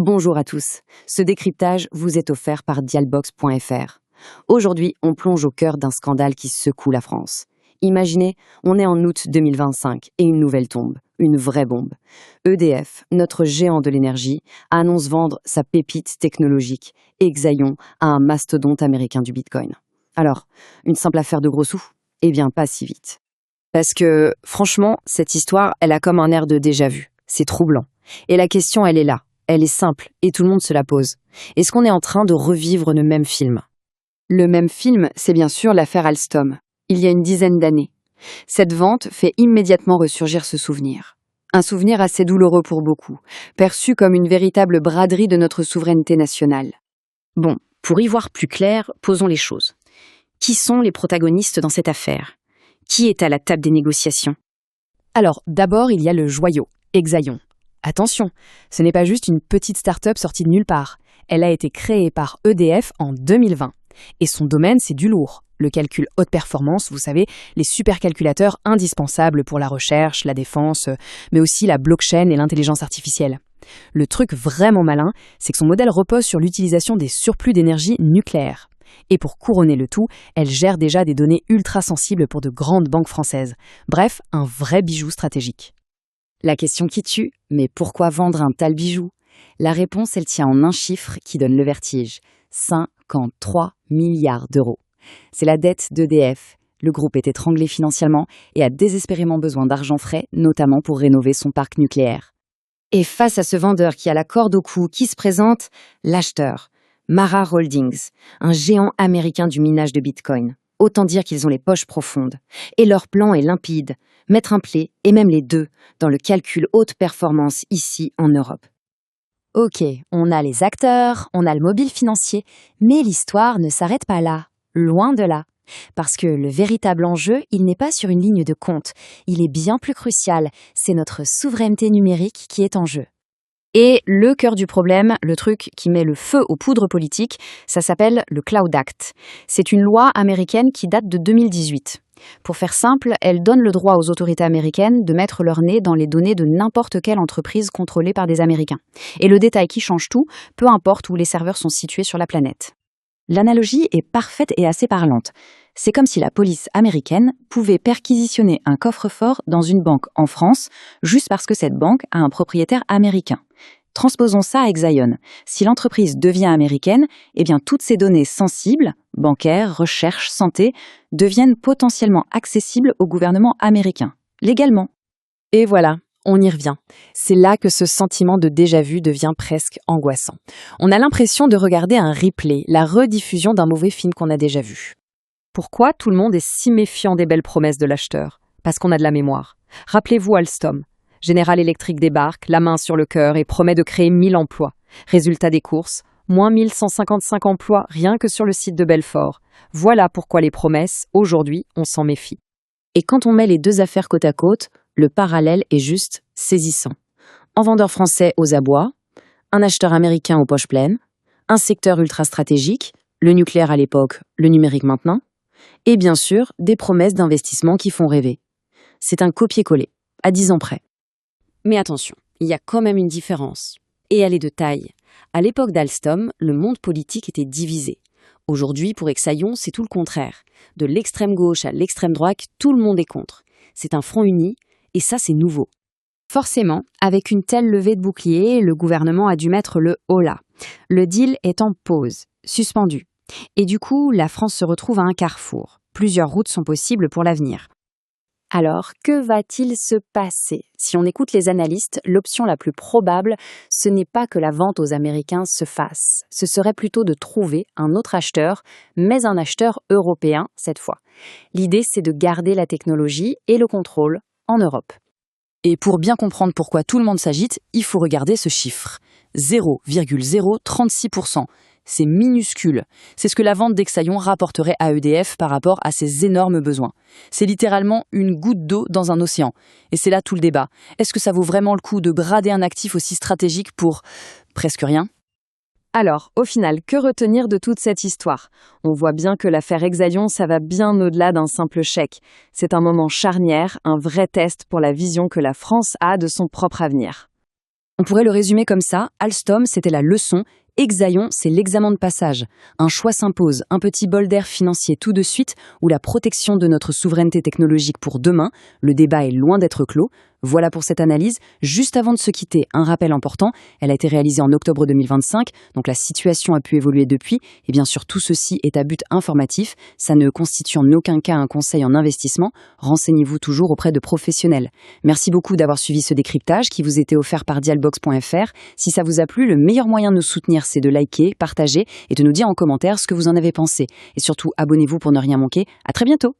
Bonjour à tous. Ce décryptage vous est offert par Dialbox.fr. Aujourd'hui, on plonge au cœur d'un scandale qui secoue la France. Imaginez, on est en août 2025 et une nouvelle tombe, une vraie bombe. EDF, notre géant de l'énergie, annonce vendre sa pépite technologique, Exaion, à un mastodonte américain du Bitcoin. Alors, une simple affaire de gros sous? Eh bien, pas si vite. Parce que, franchement, cette histoire, elle a comme un air de déjà-vu. C'est troublant. Et la question, elle est là. Elle est simple, et tout le monde se la pose. Est-ce qu'on est en train de revivre le même film? Le même film, c'est bien sûr l'affaire Alstom, il y a une dizaine d'années. Cette vente fait immédiatement ressurgir ce souvenir. Un souvenir assez douloureux pour beaucoup, perçu comme une véritable braderie de notre souveraineté nationale. Bon, pour y voir plus clair, posons les choses. Qui sont les protagonistes dans cette affaire? Qui est à la table des négociations? Alors, d'abord, il y a le joyau, Exaion. Attention, ce n'est pas juste une petite start-up sortie de nulle part. Elle a été créée par EDF en 2020. Et son domaine, c'est du lourd. Le calcul haute performance, vous savez, les supercalculateurs indispensables pour la recherche, la défense, mais aussi la blockchain et l'intelligence artificielle. Le truc vraiment malin, c'est que son modèle repose sur l'utilisation des surplus d'énergie nucléaire. Et pour couronner le tout, elle gère déjà des données ultra sensibles pour de grandes banques françaises. Bref, un vrai bijou stratégique. La question qui tue, mais pourquoi vendre un tel bijou? La réponse, elle tient en un chiffre qui donne le vertige. 53 milliards d'euros. C'est la dette d'EDF. Le groupe est étranglé financièrement et a désespérément besoin d'argent frais, notamment pour rénover son parc nucléaire. Et face à ce vendeur qui a la corde au cou, qui se présente? L'acheteur, Mara Holdings, un géant américain du minage de Bitcoin. Autant dire qu'ils ont les poches profondes. Et leur plan est limpide, mettre un play, et même les deux, dans le calcul haute performance ici en Europe. Ok, on a les acteurs, on a le mobile financier, mais l'histoire ne s'arrête pas là, loin de là. Parce que le véritable enjeu, il n'est pas sur une ligne de compte, il est bien plus crucial, c'est notre souveraineté numérique qui est en jeu. Et le cœur du problème, le truc qui met le feu aux poudres politiques, ça s'appelle le Cloud Act. C'est une loi américaine qui date de 2018. Pour faire simple, elle donne le droit aux autorités américaines de mettre leur nez dans les données de n'importe quelle entreprise contrôlée par des Américains. Et le détail qui change tout, peu importe où les serveurs sont situés sur la planète. L'analogie est parfaite et assez parlante. C'est comme si la police américaine pouvait perquisitionner un coffre-fort dans une banque en France juste parce que cette banque a un propriétaire américain. Transposons ça à Exaion. Si l'entreprise devient américaine, eh bien toutes ces données sensibles, bancaires, recherche, santé, deviennent potentiellement accessibles au gouvernement américain, légalement. Et voilà, on y revient. C'est là que ce sentiment de déjà-vu devient presque angoissant. On a l'impression de regarder un replay, la rediffusion d'un mauvais film qu'on a déjà vu. Pourquoi tout le monde est si méfiant des belles promesses de l'acheteur? Parce qu'on a de la mémoire. Rappelez-vous Alstom. General Electric débarque, la main sur le cœur et promet de créer 1000 emplois. Résultat des courses, moins 1155 emplois rien que sur le site de Belfort. Voilà pourquoi les promesses, aujourd'hui, on s'en méfie. Et quand on met les deux affaires côte à côte, le parallèle est juste saisissant. Un vendeur français aux abois, un acheteur américain aux poches pleines, un secteur ultra stratégique, le nucléaire à l'époque, le numérique maintenant, et bien sûr, des promesses d'investissement qui font rêver. C'est un copier-coller, à 10 ans près. Mais attention, il y a quand même une différence. Et elle est de taille. À l'époque d'Alstom, le monde politique était divisé. Aujourd'hui, pour Exaion, c'est tout le contraire. De l'extrême gauche à l'extrême droite, tout le monde est contre. C'est un front uni, et ça, c'est nouveau. Forcément, avec une telle levée de bouclier, le gouvernement a dû mettre le holà. Le deal est en pause, suspendu. Et du coup, la France se retrouve à un carrefour. Plusieurs routes sont possibles pour l'avenir. Alors, que va-t-il se passer? Si on écoute les analystes, l'option la plus probable, ce n'est pas que la vente aux Américains se fasse. Ce serait plutôt de trouver un autre acheteur, mais un acheteur européen cette fois. L'idée, c'est de garder la technologie et le contrôle en Europe. Et pour bien comprendre pourquoi tout le monde s'agite, il faut regarder ce chiffre. 0,036%. C'est minuscule. C'est ce que la vente d'Exaion rapporterait à EDF par rapport à ses énormes besoins. C'est littéralement une goutte d'eau dans un océan. Et c'est là tout le débat. Est-ce que ça vaut vraiment le coup de brader un actif aussi stratégique pour presque rien? Alors, au final, que retenir de toute cette histoire? On voit bien que l'affaire Exaion, ça va bien au-delà d'un simple chèque. C'est un moment charnière, un vrai test pour la vision que la France a de son propre avenir. On pourrait le résumer comme ça, Alstom, c'était la leçon, Exaion, c'est l'examen de passage. Un choix s'impose, un petit bol d'air financier tout de suite, ou la protection de notre souveraineté technologique pour demain. Le débat est loin d'être clos. Voilà pour cette analyse. Juste avant de se quitter, un rappel important. Elle a été réalisée en octobre 2025, donc la situation a pu évoluer depuis. Et bien sûr, tout ceci est à but informatif. Ça ne constitue en aucun cas un conseil en investissement. Renseignez-vous toujours auprès de professionnels. Merci beaucoup d'avoir suivi ce décryptage qui vous était offert par Dialbox.fr. Si ça vous a plu, le meilleur moyen de nous soutenir, c'est de liker, partager et de nous dire en commentaire ce que vous en avez pensé. Et surtout, abonnez-vous pour ne rien manquer. À très bientôt.